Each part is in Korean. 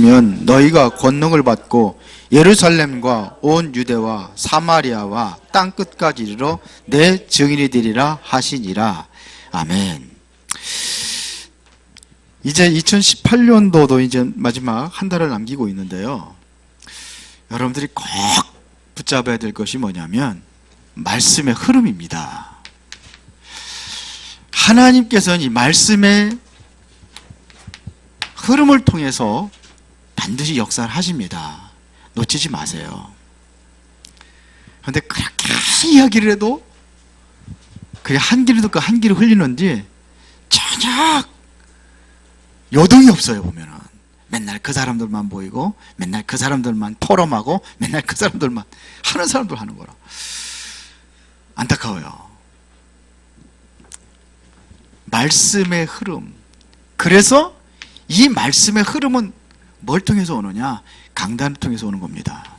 면 너희가 권능을 받고 예루살렘과 온 유대와 사마리아와 땅 끝까지 이르러 내 증인이 되리라 하시니라. 아멘. 이제 2018년도도 이제 마지막 한 달을 남기고 있는데요. 여러분들이 꼭 붙잡아야 될 것이 뭐냐면 말씀의 흐름입니다. 하나님께서는 이 말씀의 흐름을 통해서 반드시 역사를 하십니다. 놓치지 마세요. 그런데 그렇게 이야기를 해도 그냥 한 길을 듣고 한 길을 흘리는지 전혀 요동이 없어요. 보면은 맨날 그 사람들만 보이고 맨날 그 사람들만 포럼하고 맨날 그 사람들만 하는 사람들 하는 거라. 안타까워요. 말씀의 흐름. 그래서 이 말씀의 흐름은 뭘 통해서 오느냐? 강단을 통해서 오는 겁니다.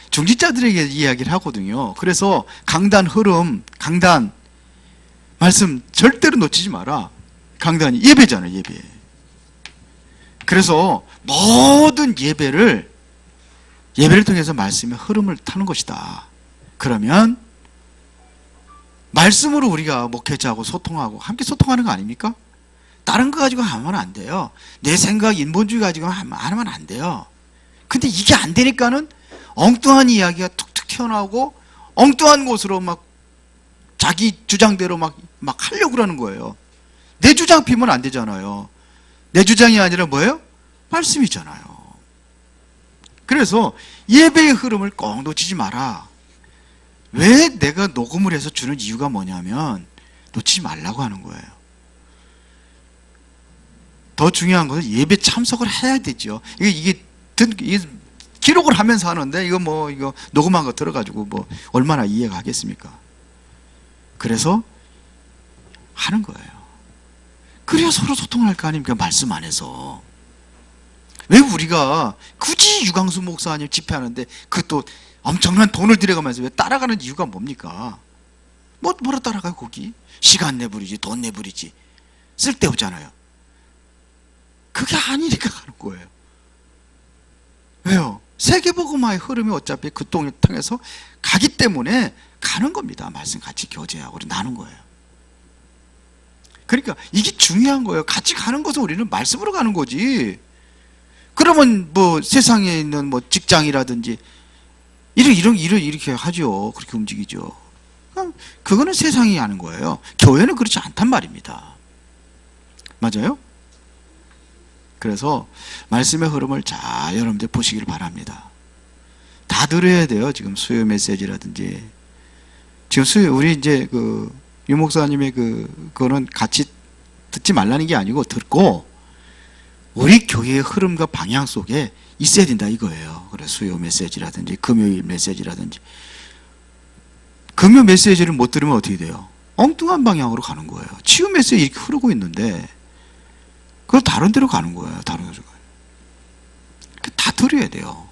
중직자들에게 이야기를 하거든요. 그래서 강단 흐름, 강단 말씀 절대로 놓치지 마라. 강단이 예배잖아요. 예배. 그래서 모든 예배를 통해서 말씀의 흐름을 타는 것이다. 그러면 말씀으로 우리가 목회자하고 소통하고 함께 소통하는 거 아닙니까? 다른 거 가지고 하면 안 돼요. 내 생각, 인본주의 가지고 하면 안 돼요. 근데 이게 안 되니까는 엉뚱한 이야기가 툭툭 튀어나오고 엉뚱한 곳으로 막 자기 주장대로 막 하려고 그러는 거예요. 내 주장 피면 안 되잖아요. 내 주장이 아니라 뭐예요? 말씀이잖아요. 그래서 예배의 흐름을 꼭 놓치지 마라. 왜 내가 녹음을 해서 주는 이유가 뭐냐면 놓치지 말라고 하는 거예요. 더 중요한 것은 예배 참석을 해야 되죠. 이게 기록을 하면서 하는데 이거 녹음한 거 들어가지고 얼마나 이해가 하겠습니까? 그래서 하는 거예요. 그래야 서로 소통할 거 아닙니까? 말씀 안에서. 왜 우리가 굳이 유광수 목사님 집회하는데 그것도 엄청난 돈을 들여가면서 왜 따라가는 이유가 뭡니까? 뭐라 따라가요 거기? 시간 내버리지 돈 내버리지 쓸데없잖아요. 그게 아니니까 가는 거예요. 왜요? 세계복음화의 흐름이 어차피 그 통해서 가기 때문에 가는 겁니다. 말씀 같이 교제하고 나눈 거예요. 그러니까 이게 중요한 거예요. 같이 가는 것은 우리는 말씀으로 가는 거지. 그러면 세상에 있는 직장이라든지 이렇게 하죠. 그렇게 움직이죠. 그거는 세상이 하는 거예요. 교회는 그렇지 않단 말입니다. 맞아요? 그래서 말씀의 흐름을 잘 여러분들 보시길 바랍니다. 다 들어야 돼요. 지금 수요 메시지라든지 지금 우리 이제 유 목사님의 그거는 같이 듣지 말라는 게 아니고 듣고 우리 교회의 흐름과 방향 속에 있어야 된다 이거예요. 그래서 수요 메시지라든지 금요일 메시지라든지 금요 메시지를 못 들으면 어떻게 돼요? 엉뚱한 방향으로 가는 거예요. 치유 메시지 이렇게 흐르고 있는데 그걸 다른 데로 가는 거예요. 다른 데로 가요. 다 들어야 돼요.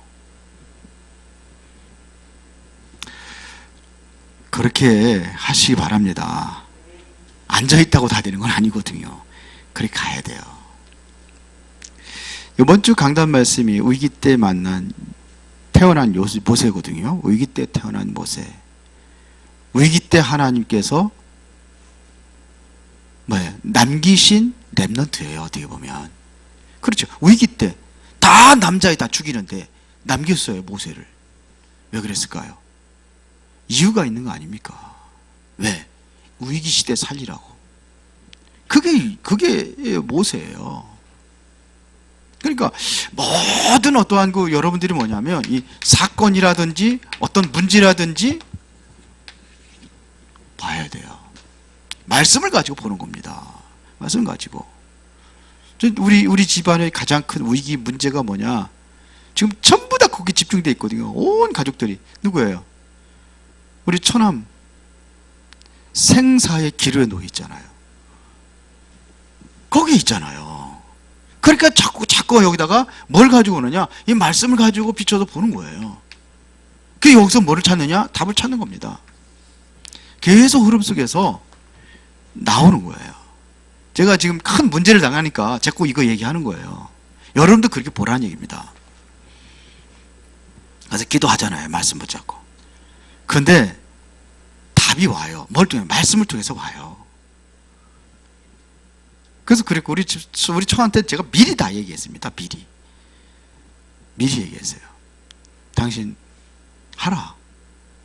그렇게 하시기 바랍니다. 앉아있다고 다 되는 건 아니거든요. 그렇게 가야 돼요. 이번 주 강단 말씀이 위기 때 태어난 모세거든요. 위기 때 태어난 모세. 위기 때 하나님께서 남기신 렘넌트예요. 어떻게 보면. 그렇죠. 위기 때 다 남자애 다 죽이는데 남겼어요. 모세를. 왜 그랬을까요? 이유가 있는 거 아닙니까? 왜? 위기 시대 살리라고. 그게 모세예요. 그러니까 모든 어떠한 여러분들이 뭐냐면 이 사건이라든지 어떤 문제라든지 봐야 돼요. 말씀을 가지고 보는 겁니다. 말씀 가지고. 우리 집안의 가장 큰 위기 문제가 뭐냐? 지금 전부 다 거기 집중되어 있거든요. 온 가족들이. 누구예요? 우리 처남 생사의 기로에 놓여 있잖아요. 거기 있잖아요. 그러니까 자꾸 여기다가 뭘 가지고 오느냐? 이 말씀을 가지고 비춰서 보는 거예요. 그 여기서 뭐를 찾느냐? 답을 찾는 겁니다. 계속 흐름 속에서 나오는 거예요. 제가 지금 큰 문제를 당하니까 자꾸 이거 얘기하는 거예요. 여러분도 그렇게 보라는 얘기입니다. 그래서 기도하잖아요. 말씀 붙잡고. 근데 답이 와요. 뭘 통해? 말씀을 통해서 와요. 그래서 그랬고 우리 처한테 제가 미리 다 얘기했습니다. 미리 얘기했어요. 당신 하라.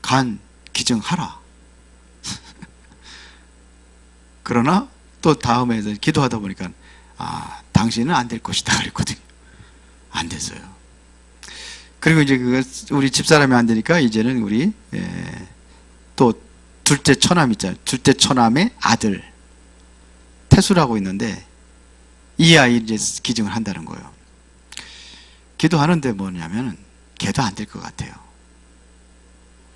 간 기증하라. 그러나 또 다음에 기도하다 보니까 당신은 안 될 것이다 그랬거든요. 안 됐어요. 그리고 이제 우리 집사람이 안 되니까 이제는 우리 또 둘째 처남 있잖아요. 둘째 처남의 아들 태수라고 있는데 이 아이 이제 기증을 한다는 거예요. 기도하는데 뭐냐면 걔도 안 될 것 같아요.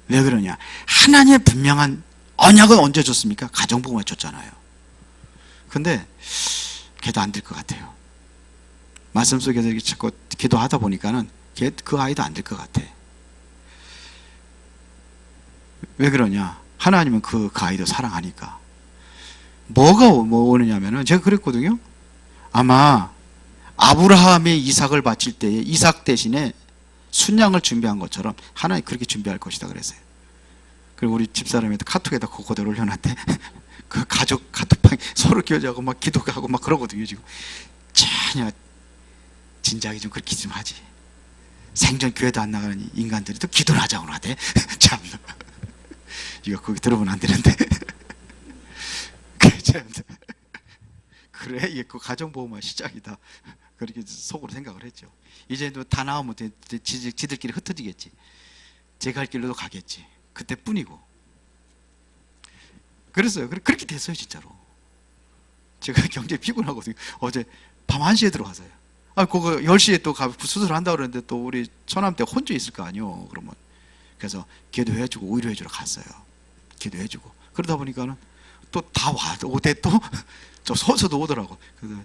왜 그러냐? 하나님의 분명한 언약은 언제 줬습니까? 가정복음을 줬잖아요. 근데 걔도 안 될 것 같아요. 말씀 속에서 이렇게 자꾸 기도하다 보니까는 그 아이도 안 될 것 같아. 왜 그러냐? 하나님은 그 아이도 사랑하니까. 뭐가 오느냐면은 제가 그랬거든요. 아마 아브라함이 이삭을 바칠 때에 이삭 대신에 순양을 준비한 것처럼 하나님 그렇게 준비할 것이다 그랬어요. 그리고 우리 집사람한테 카톡에다 그거대로 올려놨대. 그 가족 카톡방에 서로 교제하고 막 기도하고 막 그러거든요 지금. 전혀 진작에 좀 그렇게 좀 하지. 생전 교회도 안 나가는 인간들이 또 기도를 하자고 하대. 참 이거 거기 들어보면 안 되는데. 그래 이게 그 가정보험의 시작이다. 그렇게 속으로 생각을 했죠. 이제 다 나오면 지들끼리 흩어지겠지. 제 갈 길로도 가겠지. 그때뿐이고. 그랬어요. 그렇게 됐어요 진짜로. 제가 굉장히 피곤하거든요. 어제 밤 1시에 들어가서요. 그거 10시에 또 수술을 한다고 그러는데 또 우리 처남 때 혼자 있을 거 아니요. 그러면 그래서 기도해주고 오히려해주러 갔어요. 기도해주고 그러다 보니까는 또 다 오대 또 저 서서도 오더라고. 그래서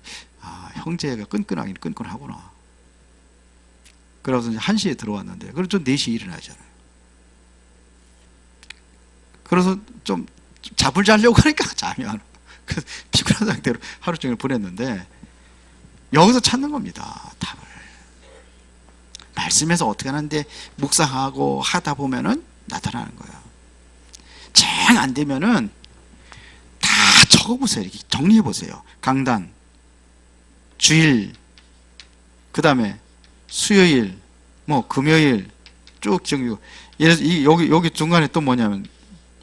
형제가 끈끈하긴 끈끈하구나. 그래서 이제 1시에 들어왔는데 그래서 좀 4시에 일어나잖아요. 그래서 좀 잠을 자려고 하니까 잠이 안 와. 그래서 피곤한 상태로 하루 종일 보냈는데 여기서 찾는 겁니다. 답을. 말씀에서 어떻게 하는데 묵상하고 하다 보면은 나타나는 거예요. 정 안 되면은 다 적어보세요. 이렇게 정리해보세요. 강단, 주일, 그 다음에 수요일, 금요일 쭉 정리고. 여기 중간에 또 뭐냐면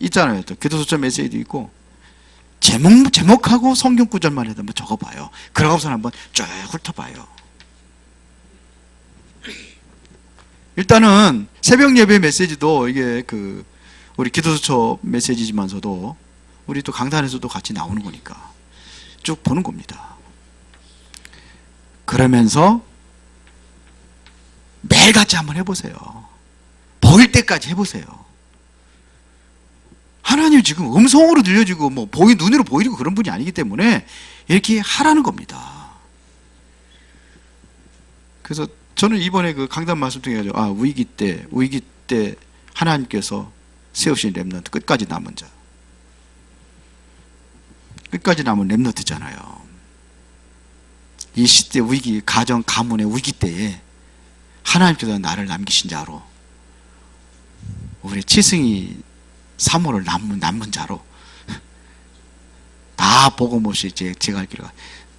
있잖아요. 또 기도수첩 메시지도 있고 제목하고 성경 구절만 해도 한번 적어봐요. 그러고서 한번 쭉 훑어봐요. 일단은 새벽 예배 메시지도 이게 우리 기도수첩 메시지지만서도 우리 또 강단에서도 같이 나오는 거니까 쭉 보는 겁니다. 그러면서 매일같이 한번 해보세요. 보일 때까지 해보세요. 하나님 지금 음성으로 들려지고 눈으로 보이고 그런 분이 아니기 때문에 이렇게 하라는 겁니다. 그래서 저는 이번에 그 강단 말씀 통해 위기 때 하나님께서 세우신 렘넌트, 끝까지 남은 자, 끝까지 남은 렘넌트잖아요. 이 시대 위기, 가정 가문의 위기 때에 하나님께서 나를 남기신 자로, 우리 치승이 사모를 남은 자로 다 보고 못이 제가 할 길을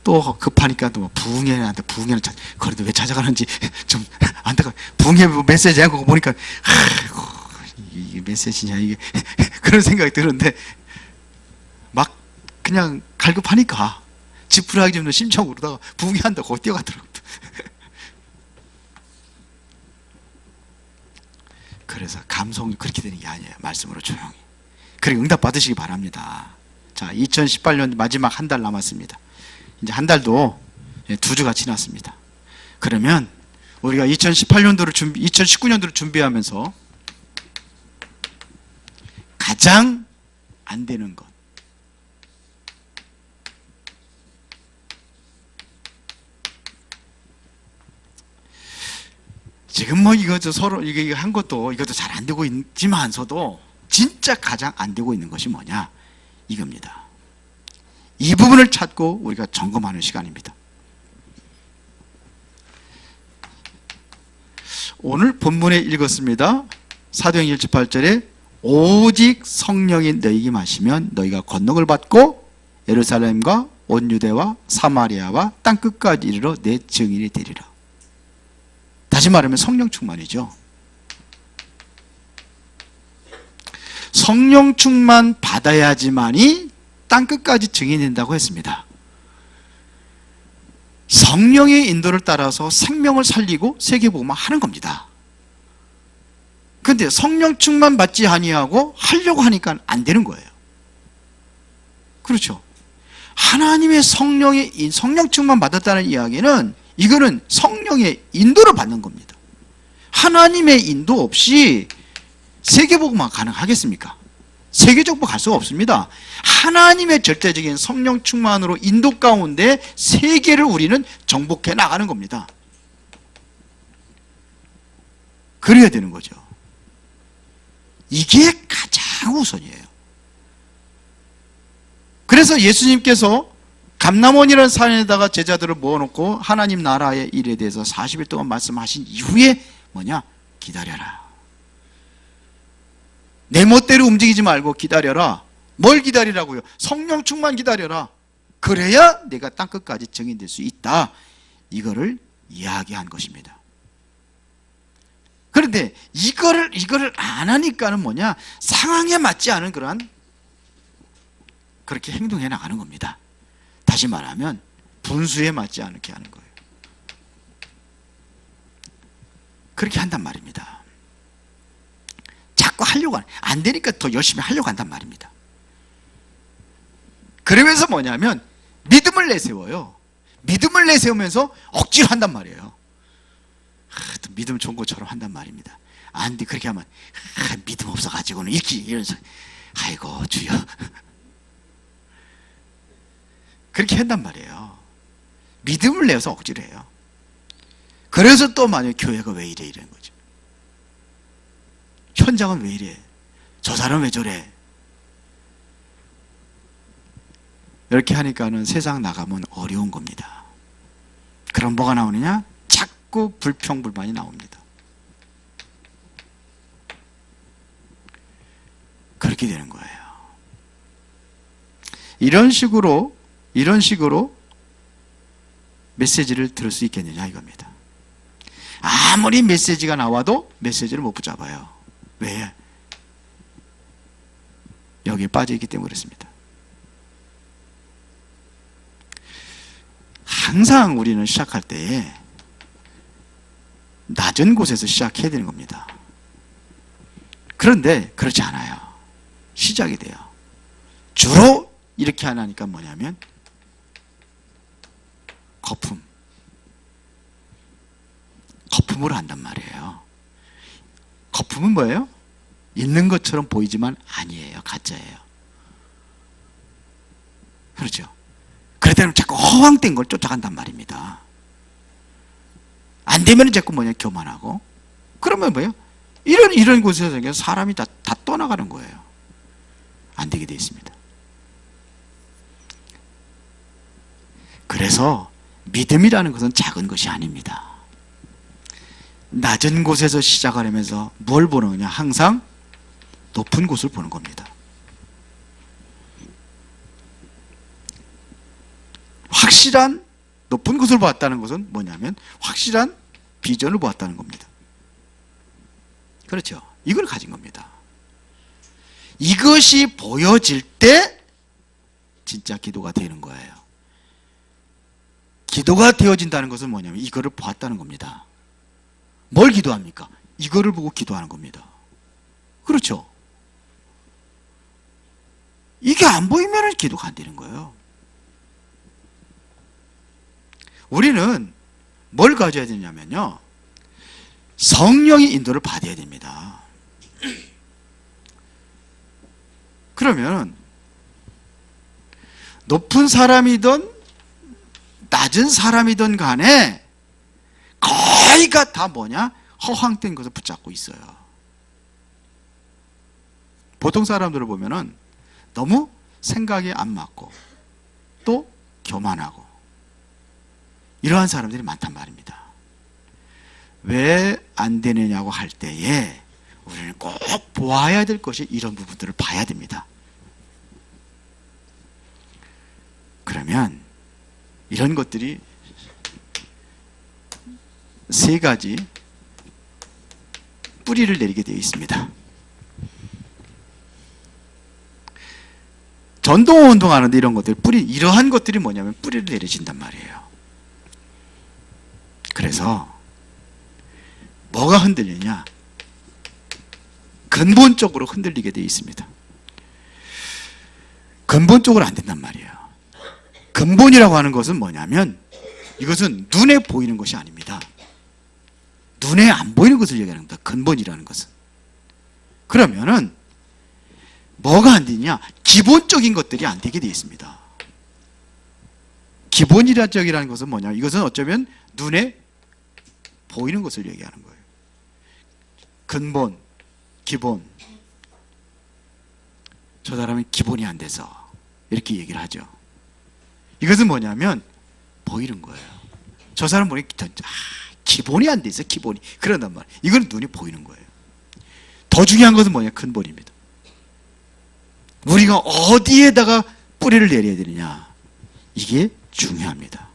또 급하니까 또 부흥회는 그래도 왜 찾아가는지 좀 안타까. 부흥회 메시지 하고 보니까 이게 메시지냐 이게 그런 생각이 드는데 막 그냥 갈급하니까 지푸라기 좀 심청으로다가 부흥회 한다고 뛰어가더라고요. 그래서 감성이 그렇게 되는 게 아니에요. 말씀으로 조용히. 그리고 응답 받으시기 바랍니다. 자, 2018년 마지막 한 달 남았습니다. 이제 한 달도 2주가 지났습니다. 그러면 우리가 2019년도를 준비하면서 가장 안 되는 것, 지금 서로 이게 한 것도 이것도 잘 안 되고 있지만서도 진짜 가장 안 되고 있는 것이 뭐냐 이겁니다. 이 부분을 찾고 우리가 점검하는 시간입니다. 오늘 본문에 읽었습니다. 사도행전 1:8절에 오직 성령이 너희에게 마시면 너희가 권능을 받고 예루살렘과 온 유대와 사마리아와 땅끝까지 이르러 내 증인이 되리라. 다시 말하면 성령 충만이죠. 성령 충만 받아야지만이 땅끝까지 증인이 된다고 했습니다. 성령의 인도를 따라서 생명을 살리고 세계복음을 하는 겁니다. 그런데 성령 충만 받지 아니하고 하려고 하니까 안 되는 거예요. 그렇죠. 하나님의 성령 충만 받았다는 이야기는 이거는 성령의 인도를 받는 겁니다. 하나님의 인도 없이 세계복음만 가능하겠습니까? 세계적으로 갈 수가 없습니다. 하나님의 절대적인 성령 충만으로 인도 가운데 세계를 우리는 정복해 나가는 겁니다. 그래야 되는 거죠. 이게 가장 우선이에요. 그래서 예수님께서 감람원이라는 산에다가 제자들을 모아놓고 하나님 나라의 일에 대해서 40일 동안 말씀하신 이후에 뭐냐? 기다려라. 내 멋대로 움직이지 말고 기다려라. 뭘 기다리라고요? 성령 충만 기다려라. 그래야 내가 땅끝까지 증인될 수 있다. 이거를 이야기한 것입니다. 그런데 이거를 안 하니까는 뭐냐? 상황에 맞지 않은 그렇게 행동해 나가는 겁니다. 다시 말하면 분수에 맞지 않게 하는 거예요. 그렇게 한단 말입니다. 자꾸 하려고 안 되니까 더 열심히 하려고 한단 말입니다. 그러면서 뭐냐면 믿음을 내세워요. 믿음을 내세우면서 억지로 한단 말이에요. 또 믿음 좋은 것처럼 한단 말입니다. 안 돼, 그렇게 하면 믿음 없어가지고는 이러면서 아이고 주여 그렇게 한단 말이에요. 믿음을 내서 억지로 해요. 그래서 또 만약 교회가 왜 이래 이러는 거죠. 현장은 왜 이래? 저 사람 왜 저래? 이렇게 하니까는 세상 나가면 어려운 겁니다. 그럼 뭐가 나오느냐? 자꾸 불평불만이 나옵니다. 그렇게 되는 거예요. 이런 식으로 메시지를 들을 수 있겠느냐 이겁니다. 아무리 메시지가 나와도 메시지를 못 붙잡아요. 왜? 여기에 빠져있기 때문에 그렇습니다. 항상 우리는 시작할 때에 낮은 곳에서 시작해야 되는 겁니다. 그런데 그렇지 않아요. 시작이 돼요. 주로 이렇게 안 하니까 뭐냐면 거품으로 한단 말이에요. 거품은 뭐예요? 있는 것처럼 보이지만 아니에요. 가짜예요. 그렇죠? 그럴 때는 자꾸 허황된 걸 쫓아간단 말입니다. 안 되면 자꾸 뭐냐 교만하고. 그러면 뭐예요? 이런 곳에서 사람이 다 떠나가는 거예요. 안 되게 되어 있습니다. 그래서 믿음이라는 것은 작은 것이 아닙니다. 낮은 곳에서 시작을 하면서 뭘 보는 거냐? 항상 높은 곳을 보는 겁니다. 확실한 높은 곳을 보았다는 것은 뭐냐면 확실한 비전을 보았다는 겁니다. 그렇죠? 이걸 가진 겁니다. 이것이 보여질 때 진짜 기도가 되는 거예요. 기도가 되어진다는 것은 뭐냐면 이거를 보았다는 겁니다. 뭘 기도합니까? 이거를 보고 기도하는 겁니다. 그렇죠? 이게 안 보이면 기도가 안 되는 거예요. 우리는 뭘 가져야 되냐면요, 성령의 인도를 받아야 됩니다. 그러면 높은 사람이든 낮은 사람이든 간에 거의가 다 뭐냐? 허황된 것을 붙잡고 있어요. 보통 사람들을 보면은 너무 생각이 안 맞고 또 교만하고 이러한 사람들이 많단 말입니다. 왜 안 되느냐고 할 때에 우리는 꼭 보아야 될 것이 이런 부분들을 봐야 됩니다. 그러면 이런 것들이 세 가지 뿌리를 내리게 되어 있습니다. 전도운동하는데 이런 것들 이러한 것들이 뭐냐면 뿌리를 내려진단 말이에요. 그래서 뭐가 흔들리냐? 근본적으로 흔들리게 되어 있습니다. 근본적으로 안 된단 말이에요. 근본이라고 하는 것은 뭐냐면 이것은 눈에 보이는 것이 아닙니다. 눈에 안 보이는 것을 얘기하는 겁니다. 근본이라는 것은. 그러면은 뭐가 안 되냐? 기본적인 것들이 안 되게 되어 있습니다. 기본이라는 것은 뭐냐? 이것은 어쩌면 눈에 보이는 것을 얘기하는 거예요. 근본, 기본. 저 사람은 기본이 안 돼서 이렇게 얘기를 하죠. 이것은 뭐냐면 보이는 거예요. 저 사람 보니 기본이 안 돼 있어. 기본이. 그런단 말이에요. 이건 눈이 보이는 거예요. 더 중요한 것은 뭐냐? 근본입니다. 우리가 어디에다가 뿌리를 내려야 되느냐? 이게 중요합니다.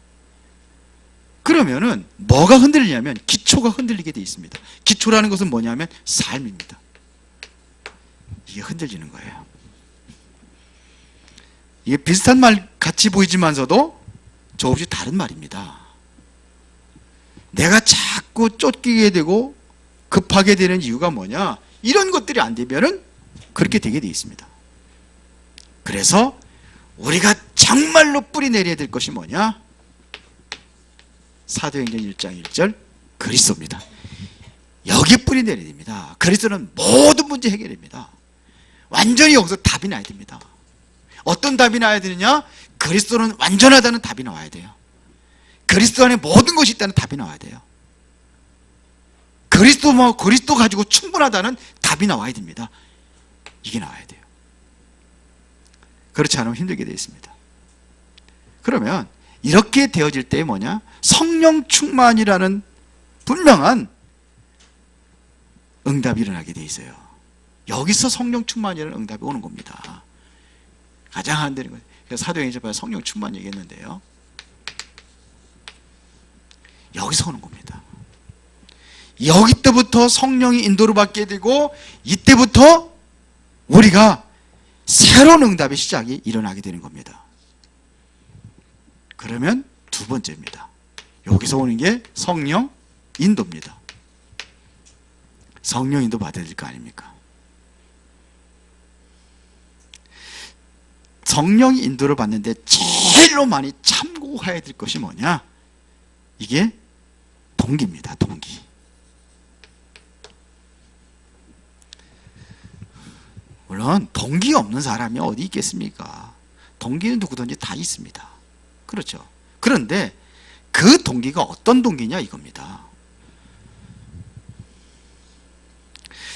그러면은 뭐가 흔들리냐면 기초가 흔들리게 돼 있습니다. 기초라는 것은 뭐냐면 삶입니다. 이게 흔들리는 거예요. 이게 비슷한 말 같이 보이지만서도 조금씩 다른 말입니다. 내가 자꾸 쫓기게 되고 급하게 되는 이유가 뭐냐? 이런 것들이 안 되면은 그렇게 되게 돼 있습니다. 그래서 우리가 정말로 뿌리 내려야 될 것이 뭐냐? 사도행전 1장 1절 그리스도입니다. 여기에 뿌리 내려야 됩니다. 그리스도는 모든 문제 해결됩니다. 완전히 여기서 답이 나야 됩니다. 어떤 답이 나야 되느냐? 그리스도는 완전하다는 답이 나와야 돼요. 그리스도 안에 모든 것이 있다는 답이 나와야 돼요. 그리스도 가지고 충분하다는 답이 나와야 됩니다. 이게 나와야 돼요. 그렇지 않으면 힘들게 되어 있습니다. 그러면 이렇게 되어질 때 뭐냐? 성령 충만이라는 분명한 응답이 일어나게 되어 있어요. 여기서 성령 충만이라는 응답이 오는 겁니다. 가장 안 되는 거예요. 그래서 사도행전에 성령 충만 얘기했는데요. 여기서 오는 겁니다. 여기 때부터 성령이 인도를 받게 되고 이때부터 우리가 새로운 응답의 시작이 일어나게 되는 겁니다. 그러면 두 번째입니다. 여기서 오는 게 성령 인도입니다. 성령 인도 받아야 될 거 아닙니까? 성령이 인도를 받는데 제일로 많이 참고해야 될 것이 뭐냐? 이게 동기입니다. 동기. 물론 동기가 없는 사람이 어디 있겠습니까? 동기는 누구든지 다 있습니다. 그렇죠. 그런데 그 동기가 어떤 동기냐 이겁니다.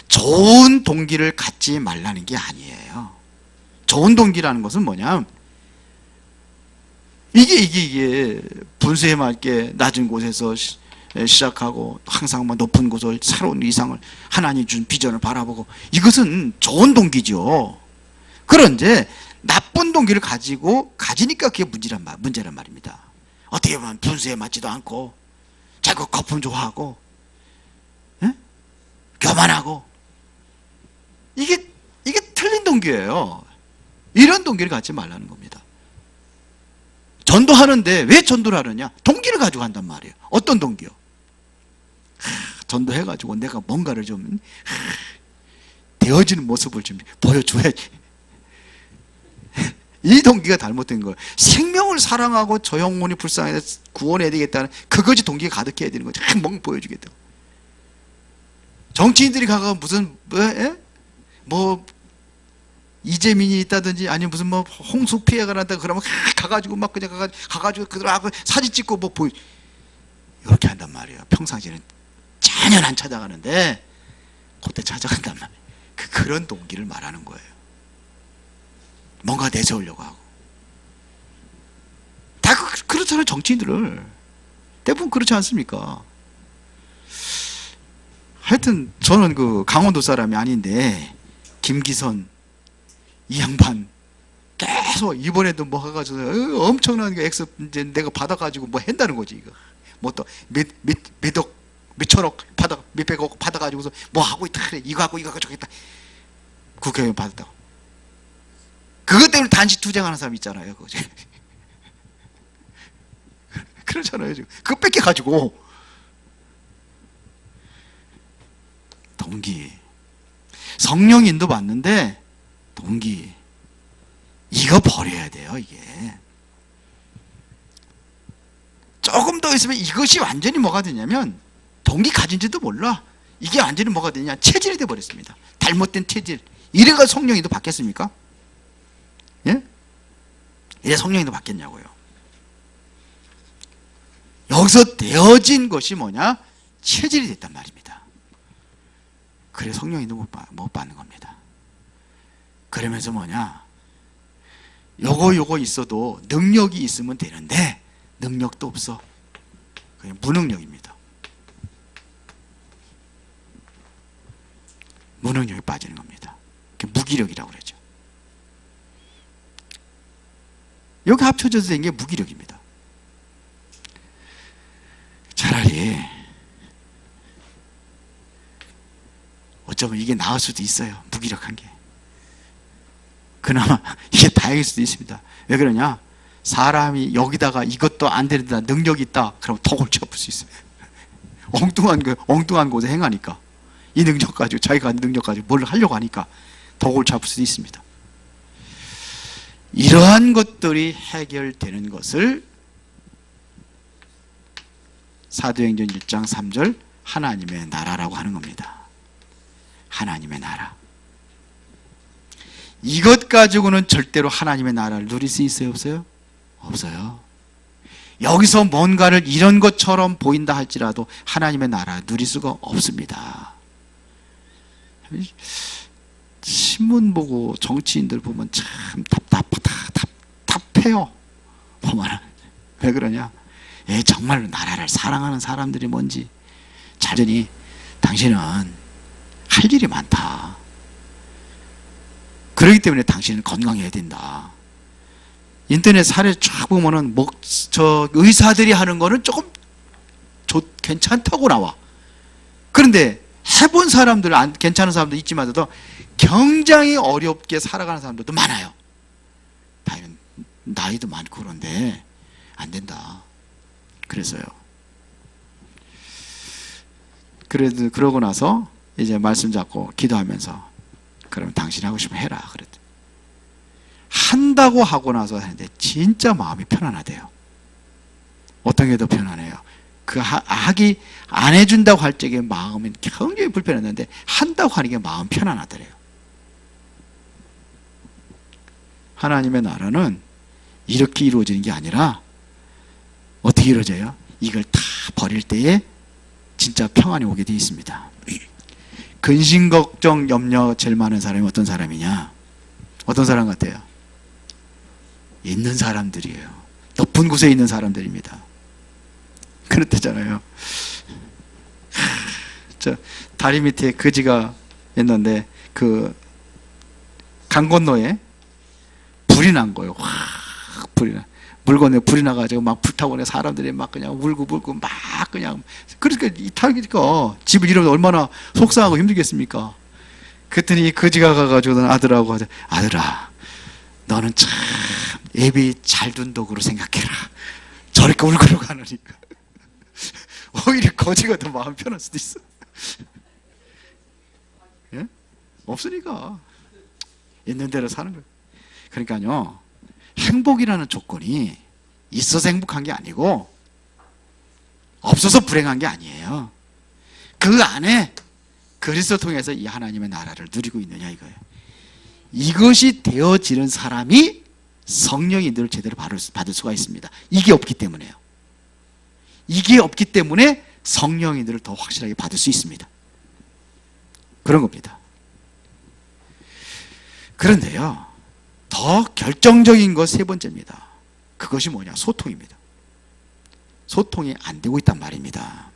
좋은 동기를 갖지 말라는 게 아니에요. 좋은 동기라는 것은 뭐냐? 이게 분수에 맞게 낮은 곳에서 시작하고 항상 높은 곳을 새로운 이상을 하나님 준 비전을 바라보고 이것은 좋은 동기죠. 그런데 나쁜 동기를 가지니까 그게 문제란 말입니다. 어떻게 보면 분수에 맞지도 않고 자꾸 거품 좋아하고 교만하고 이게 틀린 동기예요. 이런 동기를 갖지 말라는 겁니다. 전도하는데 왜 전도를 하느냐? 동기를 가지고 한단 말이에요. 어떤 동기요? 전도해가지고 내가 뭔가를 좀 되어지는 모습을 좀 보여줘야지. 이 동기가 잘못된 거예요. 생명을 사랑하고 저 영혼이 불쌍해서 구원해야 되겠다는 그것이 동기가 가득해야 되는 거죠. 뭔가 보여주겠다. 정치인들이 가서 무슨 이재민이 있다든지 아니면 무슨 홍수 피해가 난다 그러면 가가지고 막 그냥 가가지고 그들하고 사진 찍고 이렇게 한단 말이에요. 평상시에는 전혀 안 찾아가는데 그때 찾아간단 말이에요. 그런 동기를 말하는 거예요. 뭔가 내세우려고 하고. 다 그렇잖아요. 정치인들을 대부분 그렇지 않습니까? 하여튼 저는 그 강원도 사람이 아닌데 김기선 이 양반 계속 이번에도 뭐 해가지고 엄청난 게 엑스 이제 내가 받아가지고 뭐 한다는 거지. 이거 뭐 또 몇억 몇천억 받아 몇백억 받아가지고서 뭐 하고 있다 그래. 이거 하고 저겠다. 국회의원 받았다고. 그것 때문에 단식 투쟁하는 사람 있잖아요. 그거. 그러잖아요. 지금 그거 뺏겨가지고. 동기. 성령 인도 받는데 동기. 이거 버려야 돼요. 이게. 조금 더 있으면 이것이 완전히 뭐가 되냐면 동기 가진지도 몰라. 이게 완전히 뭐가 되냐. 체질이 돼버렸습니다. 잘못된 체질. 이래가 성령인도 받겠습니까? 예? 이래 성령인도 받겠냐고요. 여기서 되어진 것이 뭐냐? 체질이 됐단 말입니다. 그래 성령인도 못 받는 겁니다. 그러면서 뭐냐? 요거 있어도 능력이 있으면 되는데 능력도 없어. 그냥 무능력입니다. 무능력이 빠지는 겁니다. 무기력이라고 그러죠. 여기 합쳐져서 된 게 무기력입니다. 차라리 어쩌면 이게 나을 수도 있어요. 무기력한 게. 그나마 이게 다행일 수도 있습니다. 왜 그러냐? 사람이 여기다가 이것도 안 되는데 능력이 있다. 그럼 더 골치 아플 수 있어요. 엉뚱한 곳에 행하니까. 이 능력 가지고 자기가 하는 능력 가지고 뭘 하려고 하니까 더 골치 아플 수도 있습니다. 이러한 것들이 해결되는 것을 사도행전 1장 3절 하나님의 나라라고 하는 겁니다. 하나님의 나라. 이것 가지고는 절대로 하나님의 나라를 누릴 수 있어요? 없어요? 없어요. 여기서 뭔가를 이런 것처럼 보인다 할지라도 하나님의 나라 누릴 수가 없습니다. 신문 보고 정치인들 보면 참 답답해요. 보면 왜 그러냐? 정말로 나라를 사랑하는 사람들이 뭔지 자전히 당신은 할 일이 많다. 그렇기 때문에 당신은 건강해야 된다. 인터넷 사례 쫙 보면은 의사들이 하는 거는 조금 괜찮다고 나와. 그런데 해본 사람들, 괜찮은 사람도 있지만도 굉장히 어렵게 살아가는 사람들도 많아요. 나이도 많고 그런데 안 된다. 그래서요. 그래도 그러고 나서 이제 말씀 잡고 기도하면서 그러면 당신이 하고 싶으면 해라. 그랬더니 한다고 하고 나서 하는데 진짜 마음이 편안하대요. 어떤 게 더 편안해요? 하기 안 해준다고 할 적에 마음은 굉장히 불편했는데 한다고 하는 게 마음 편안하더래요. 하나님의 나라는 이렇게 이루어지는 게 아니라 어떻게 이루어져요? 이걸 다 버릴 때에 진짜 평안이 오게 되어 있습니다. 근심, 걱정, 염려 제일 많은 사람이 어떤 사람이냐? 어떤 사람 같아요? 있는 사람들이에요. 높은 곳에 있는 사람들입니다. 그렇다잖아요. 저 다리 밑에 거지가 있는데 그 강 건너에 불이 난 거예요. 확 불이 나. 물건에 불이 나가지고 막 불타고 사람들이 막 그냥 울고 막 그냥 그러니까 이 타니까 집을 잃으면 얼마나 속상하고 힘들겠습니까? 그랬더니 거지가 가가지고 아들하고 하자. 아들아, 너는 참 애비 잘 둔 덕으로 생각해라. 저렇게 울고 가느니까 오히려 거지가 더 마음 편할 수도 있어. 예? 없으니까 있는 대로 사는 거예요. 그러니까요, 행복이라는 조건이 있어서 행복한 게 아니고 없어서 불행한 게 아니에요. 그 안에 그리스도 통해서 이 하나님의 나라를 누리고 있느냐 이거예요. 이것이 되어지는 사람이 성령의 인도를 제대로 받을 수가 있습니다. 이게 없기 때문에요. 이게 없기 때문에 성령의 인도를 더 확실하게 받을 수 있습니다. 그런 겁니다. 그런데요, 더 결정적인 것 세 번째입니다. 그것이 뭐냐? 소통입니다. 소통이 안 되고 있단 말입니다.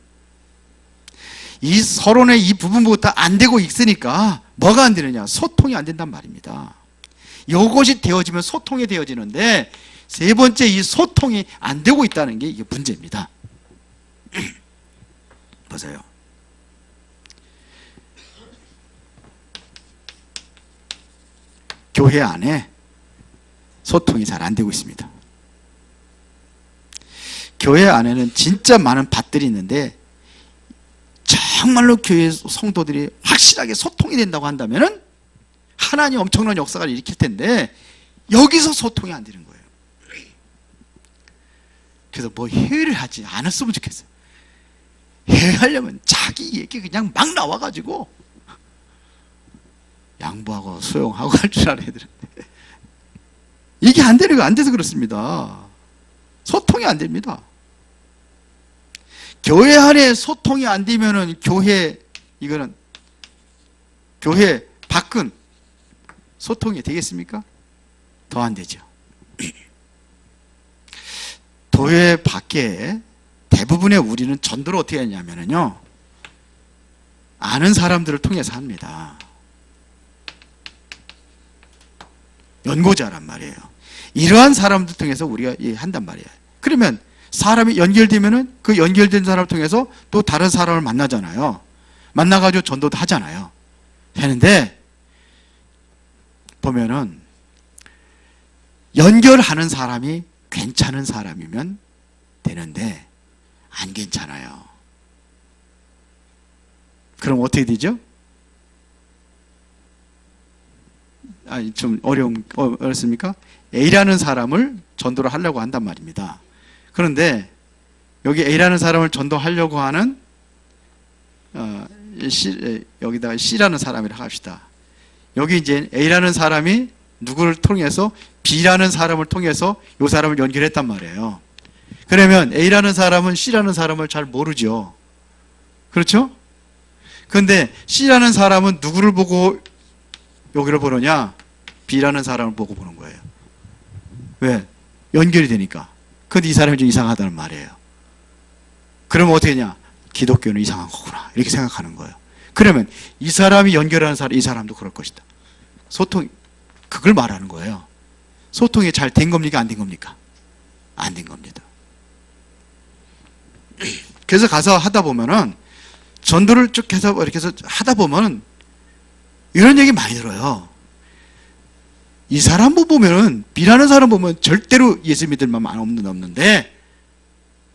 이 서론의 이 부분부터 안 되고 있으니까 뭐가 안 되느냐? 소통이 안 된단 말입니다. 이것이 되어지면 소통이 되어지는데 세 번째 이 소통이 안 되고 있다는 게 이게 문제입니다. 보세요. 교회 안에 소통이 잘 안 되고 있습니다. 교회 안에는 진짜 많은 밭들이 있는데 정말로 교회 성도들이 확실하게 소통이 된다고 한다면은 하나님 엄청난 역사가 일으킬 텐데 여기서 소통이 안 되는 거예요. 그래서 뭐 회의를 하지 않았으면 좋겠어요. 회의하려면 자기 얘기 그냥 막 나와가지고 양보하고 수용하고 할 줄 알아야 되는데 이게 안 되는 거 안 돼서 그렇습니다. 소통이 안 됩니다. 교회 안에 소통이 안 되면은 교회 밖은 소통이 되겠습니까? 더 안 되죠. 교회 밖에 대부분의 우리는 전도를 어떻게 하냐면요, 아는 사람들을 통해서 합니다. 연고자란 말이에요. 이러한 사람들 통해서 우리가 한단 말이에요. 그러면 사람이 연결되면은 그 연결된 사람을 통해서 또 다른 사람을 만나잖아요. 만나가지고 전도도 하잖아요. 되는데 보면은 연결하는 사람이 괜찮은 사람이면 되는데 안 괜찮아요. 그럼 어떻게 되죠? 좀 어렵습니까? A라는 사람을 전도를 하려고 한단 말입니다. 그런데 여기 A라는 사람을 전도하려고 하는 여기다가 C라는 사람이라고 합시다. 여기 이제 A라는 사람이 누구를 통해서 B라는 사람을 통해서 이 사람을 연결했단 말이에요. 그러면 A라는 사람은 C라는 사람을 잘 모르죠. 그렇죠? 그런데 C라는 사람은 누구를 보고 여기를 보느냐? B라는 사람을 보고 보는 거예요. 왜? 연결이 되니까. 근데 이 사람이 좀 이상하다는 말이에요. 그러면 어떻게 되냐? 기독교는 이상한 거구나, 이렇게 생각하는 거예요. 그러면 이 사람이 연결하는 사람, 이 사람도 그럴 것이다. 소통, 그걸 말하는 거예요. 소통이 잘 된 겁니까? 안 된 겁니까? 안 된 겁니다. 그래서 가서 하다 보면은 전도를 쭉 해서 이렇게 해서 하다 보면 이런 얘기 많이 들어요. 이 사람 보면은, B라는 사람 보면 절대로 예수 믿을 마음 없는데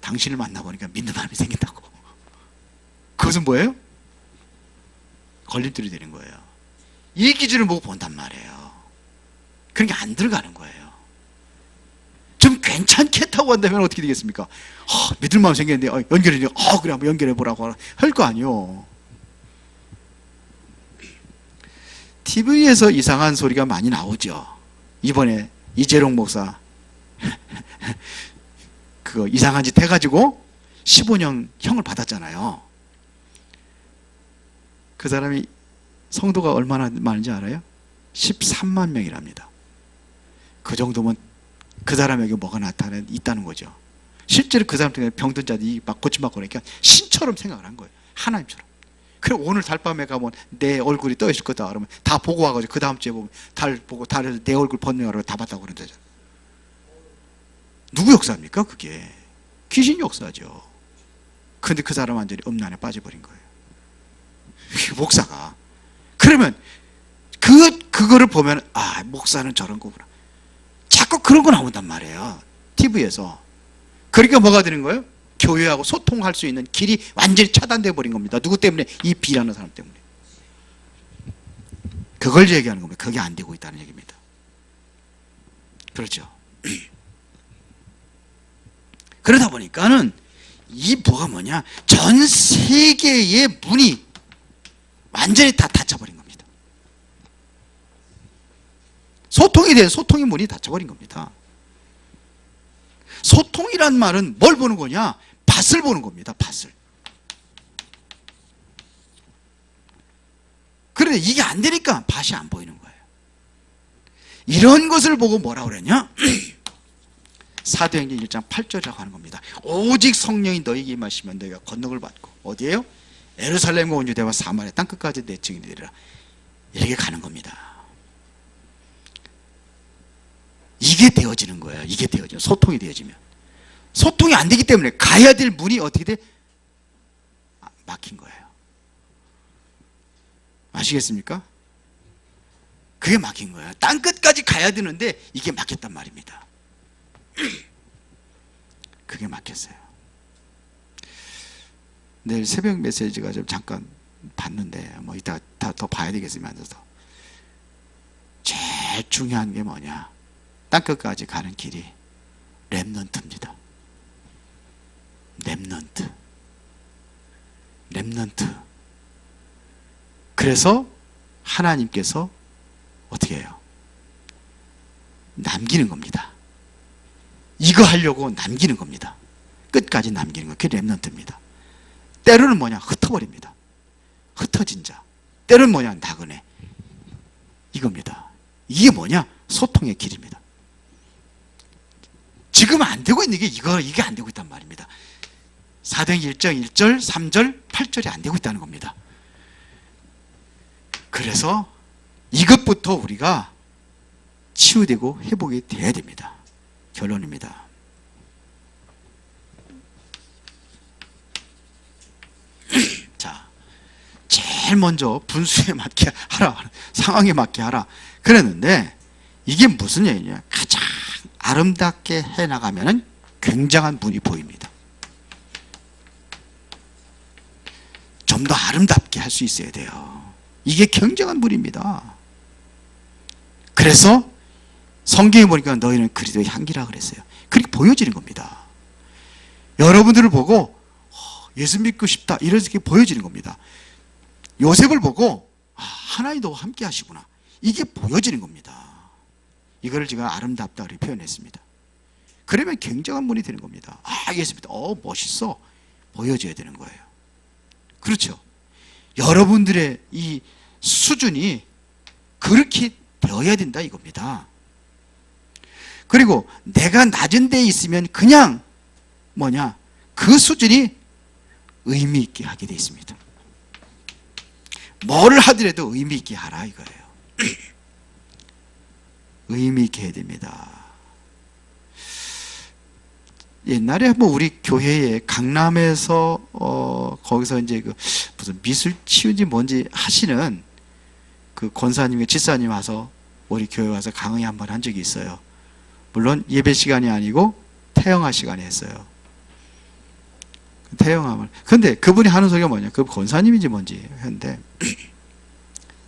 당신을 만나보니까 믿는 마음이 생긴다고. 그것은 뭐예요? 걸림돌이 되는 거예요. 이 기준을 보고 본단 말이에요. 그러니까 안 들어가는 거예요. 좀 괜찮겠다고 한다면 어떻게 되겠습니까? 믿을 마음 생겼는데 연결해, 그래 한번 연결해 보라고 할 거 아니요. TV에서 이상한 소리가 많이 나오죠. 이번에 이재롱 목사 그거 이상한 짓 해가지고 15년 형을 받았잖아요. 그 사람이 성도가 얼마나 많은지 알아요? 13만 명이랍니다. 그 정도면 그 사람에게 뭐가 있다는 거죠. 실제로 그 사람 때문에 병든 자들이 막 고침받고 그러니까 신처럼 생각을 한 거예요. 하나님처럼. 그래 오늘 달밤에 가면 내 얼굴이 떠 있을 거다 그러면 다 보고 와가지고 그 다음 주에 보면 달 보고 달을 내 얼굴 번뇌하러 다 봤다고 그런다죠. 누구 역사입니까 그게? 귀신 역사죠. 근데 그 사람 완전히 음란에 빠져버린 거예요. 목사가. 그러면 그거를 보면 목사는 저런 거구나. 자꾸 그런 거 나온단 말이에요. TV에서. 그러니까 뭐가 되는 거예요? 교회하고 소통할 수 있는 길이 완전히 차단되어 버린 겁니다. 누구 때문에? 이 B라는 사람 때문에. 그걸 얘기하는 겁니다. 그게 안 되고 있다는 얘기입니다. 그렇죠. 그러다 보니까는 이 뭐가 뭐냐? 전 세계의 문이 완전히 다 닫혀버린 겁니다. 소통에 대해 소통의 문이 닫혀버린 겁니다. 소통이란 말은 뭘 보는 거냐? 밭을 보는 겁니다. 밭을. 그런데 이게 안 되니까 밭이 안 보이는 거예요. 이런 것을 보고 뭐라고 그랬냐? 사도행전 1장 8절이라고 하는 겁니다. 오직 성령이 너희에게 임하시면 너희가 권능을 받고 어디에요? 예루살렘과 온 유대와 사마리아 땅끝까지 내 증인이 되리라. 이렇게 가는 겁니다. 이게 되어지는 거예요. 이게 되어지면, 소통이 되어지면. 소통이 안 되기 때문에 가야 될 문이 어떻게 돼? 막힌 거예요. 아시겠습니까? 그게 막힌 거예요. 땅끝까지 가야 되는데 이게 막혔단 말입니다. 그게 막혔어요. 내일 새벽 메시지가 좀 잠깐 봤는데 뭐 이따 더 봐야 되겠으면 앉아서. 제일 중요한 게 뭐냐? 땅끝까지 가는 길이 렘넌트입니다. 렘넌트. 그래서 하나님께서 어떻게 해요? 남기는 겁니다. 이거 하려고 남기는 겁니다. 끝까지 남기는 거. 그게 렘넌트입니다. 때로는 뭐냐? 흩어버립니다. 흩어진 자. 때로는 뭐냐? 나그네. 이겁니다. 이게 뭐냐? 소통의 길입니다. 지금 안 되고 있는 게 이게 안 되고 있단 말입니다. 사도행전 1장 1절, 3절, 8절이 안 되고 있다는 겁니다. 그래서 이것부터 우리가 치유되고 회복이 돼야 됩니다. 결론입니다. 자, 제일 먼저 분수에 맞게 하라, 상황에 맞게 하라 그랬는데, 이게 무슨 얘기냐? 가장 아름답게 해나가면 굉장한 문이 보입니다. 좀 더 아름답게 할 수 있어야 돼요. 이게 굉장한 문입니다. 그래서 성경에 보니까 너희는 그리스도의 향기라 그랬어요. 그렇게 보여지는 겁니다. 여러분들을 보고 예수 믿고 싶다 이렇게 보여지는 겁니다. 요셉을 보고 하나님 너와 함께 하시구나, 이게 보여지는 겁니다. 이거를 제가 아름답다 이렇게 표현했습니다. 그러면 굉장한 분이 되는 겁니다. 예수 믿다, 멋있어, 보여줘야 되는 거예요. 그렇죠? 여러분들의 이 수준이 그렇게 되어야 된다 이겁니다. 그리고 내가 낮은 데에 있으면 그냥 뭐냐, 그 수준이 의미 있게 하게 되어 있습니다. 뭐를 하더라도 의미 있게 하라 이거예요. 의미 있게 해야 됩니다. 옛날에 뭐 우리 교회에 강남에서 거기서 이제 그 무슨 미술 치유인지 뭔지 하시는 그 권사님과 집사님 와서 우리 교회 와서 강의 한번 한 적이 있어요. 물론 예배 시간이 아니고 태영화 시간에 했어요. 태영함을. 근데 그분이 하는 소리가 뭐냐? 그 권사님인지 뭔지 했는데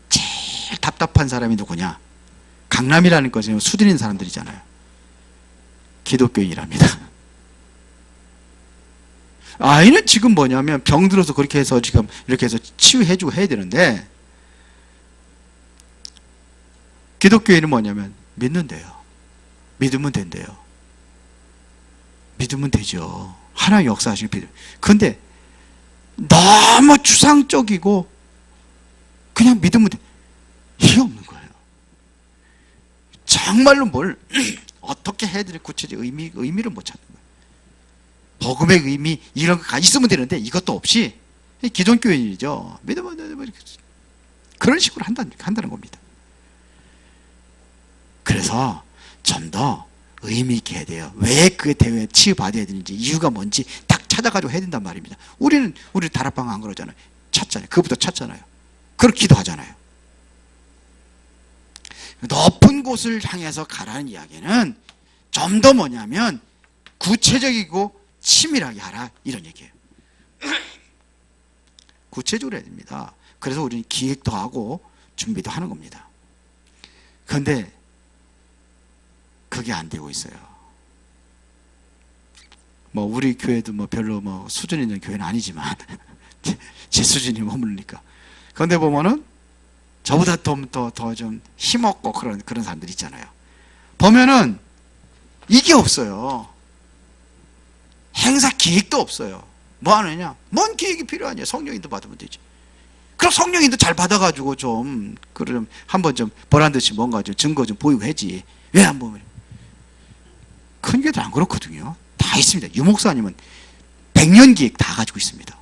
제일 답답한 사람이 누구냐? 강남이라는 것은 수준 있는 사람들이잖아요. 기독교인이랍니다. 아이는 지금 뭐냐면 병 들어서 그렇게 해서 지금 이렇게 해서 치유해주고 해야 되는데, 기독교인은 뭐냐면 믿는데요. 믿으면 된대요. 믿으면 되죠. 하나님 역사하시는 믿음. 근데 너무 추상적이고 그냥 믿으면 돼. 이게 없는 거예요. 정말로 뭘 어떻게 해야 되는 구체적 의미를 못 찾는 거예요. 복음의 의미 이런 거 있으면 되는데 이것도 없이 기존교인이죠. 믿으면 그런 식으로 한다는 겁니다. 그래서 좀 더 의미 있게 해야 돼요. 왜 그 대회에 치유받아야 되는지, 이유가 뭔지 딱 찾아가지고 해야 된단 말입니다. 우리 다락방 안 그러잖아요. 찾잖아요. 그것부터 찾잖아요. 그렇게 기도하잖아요. 높은 곳을 향해서 가라는 이야기는 좀 더 뭐냐면 구체적이고 치밀하게 하라 이런 얘기예요. 구체적으로 해야 됩니다. 그래서 우리는 기획도 하고 준비도 하는 겁니다. 그런데 그게 안 되고 있어요. 뭐 우리 교회도 뭐 별로 뭐 수준 있는 교회는 아니지만 제 수준이 머무르니까. 그런데 보면은 저보다 더 좀 힘없고 그런 사람들 있잖아요. 보면은 이게 없어요. 행사 기획도 없어요. 뭐 하느냐? 뭔 기획이 필요하냐? 성령인도 받으면 되지. 그럼 성령인도 잘 받아가지고 좀 그럼 한번 좀 보란 듯이 뭔가 좀 증거 좀 보이고 하지. 왜 안 보면? 큰 교회도 안 그렇거든요. 다 있습니다. 유목사님은 100년 기획 다 가지고 있습니다.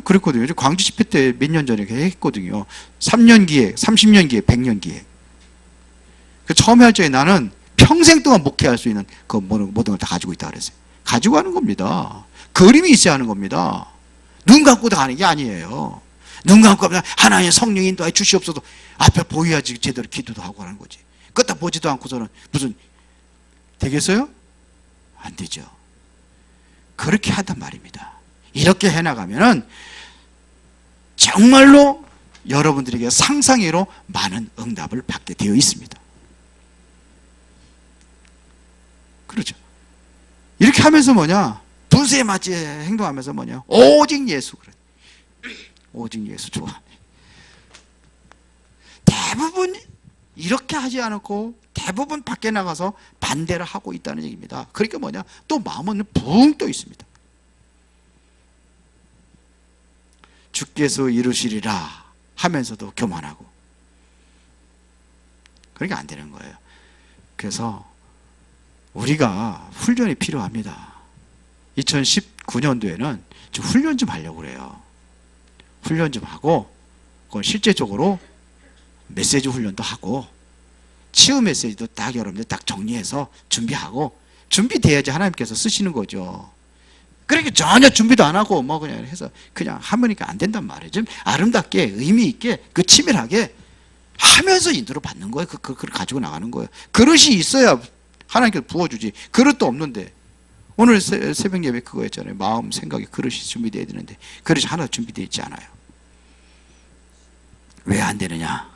그랬거든요. 광주 집회 때 몇 년 전에 했거든요. 3년 기획, 30년 기획, 100년 기획. 그 처음에 할 적에 나는 평생 동안 목회할 수 있는 그 모든 걸 다 가지고 있다 그랬어요. 가지고 하는 겁니다. 그림이 있어야 하는 겁니다. 눈 감고 다 하는 게 아니에요. 눈 감고 하면 하나님의 성령 인도하여 주시옵소서. 앞에 보여야지 제대로 기도도 하고 하는 거지. 그것도 보지도 않고서는 무슨 되겠어요? 안 되죠. 그렇게 한단 말입니다. 이렇게 해나가면은 정말로 여러분들에게 상상외로 많은 응답을 받게 되어 있습니다. 그렇죠. 이렇게 하면서 뭐냐? 분수에 맞게 행동하면서 뭐냐? 오직 예수. 그래. 오직 예수 좋아. 대부분 이렇게 하지 않고 대부분 밖에 나가서 반대를 하고 있다는 얘기입니다. 그러니까 뭐냐? 또 마음은 붕 떠 있습니다. 주께서 이루시리라 하면서도 교만하고. 그러니까 안 되는 거예요. 그래서 우리가 훈련이 필요합니다. 2019년도에는 좀 훈련 좀 하려고 그래요. 훈련 좀 하고, 그건 실제적으로 메시지 훈련도 하고, 치유 메시지도 딱 여러분들 딱 정리해서 준비하고, 준비돼야지 하나님께서 쓰시는 거죠. 그러니까 전혀 준비도 안 하고 뭐 그냥 해서 그냥 하니까 안 된단 말이에요. 좀 아름답게 의미 있게 그 치밀하게 하면서 인도를 받는 거예요. 그걸 가지고 나가는 거예요. 그릇이 있어야 하나님께서 부어주지. 그릇도 없는데 오늘 새벽 예배 그거 했잖아요. 마음 생각이 그릇이 준비되어야 되는데 그릇이 하나 준비되어 있지 않아요. 왜 안 되느냐?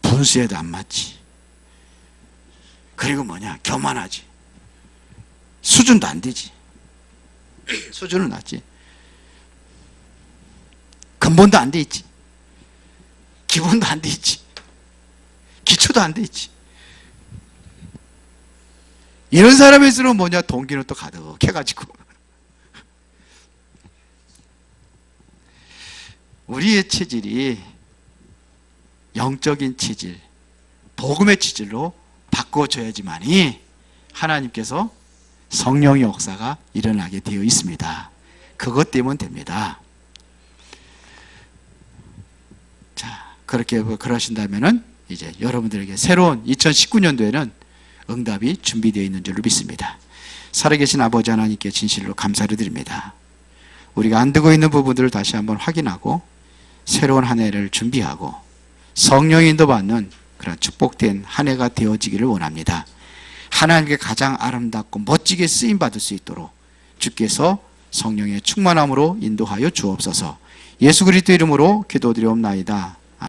분수에도 안 맞지. 그리고 뭐냐? 교만하지. 수준도 안 되지. 수준은 낮지. 근본도 안 돼 있지. 기본도 안 돼 있지. 기초도 안 돼 있지. 이런 사람일수록 뭐냐? 동기는 또 가득해가지고. 우리의 체질이 영적인 체질, 복음의 체질로 바꿔줘야지만이 하나님께서 성령의 역사가 일어나게 되어 있습니다. 그것 때문에 됩니다. 자, 그렇게 그러신다면은 이제 여러분들에게 새로운 2019년도에는 응답이 준비되어 있는 줄로 믿습니다. 살아계신 아버지 하나님께 진실로 감사를 드립니다. 우리가 안 되고 있는 부분들을 다시 한번 확인하고 새로운 한 해를 준비하고 성령의 인도받는 그런 축복된 한 해가 되어지기를 원합니다. 하나님께 가장 아름답고 멋지게 쓰임받을 수 있도록 주께서 성령의 충만함으로 인도하여 주옵소서. 예수 그리스도 이름으로 기도드리옵나이다.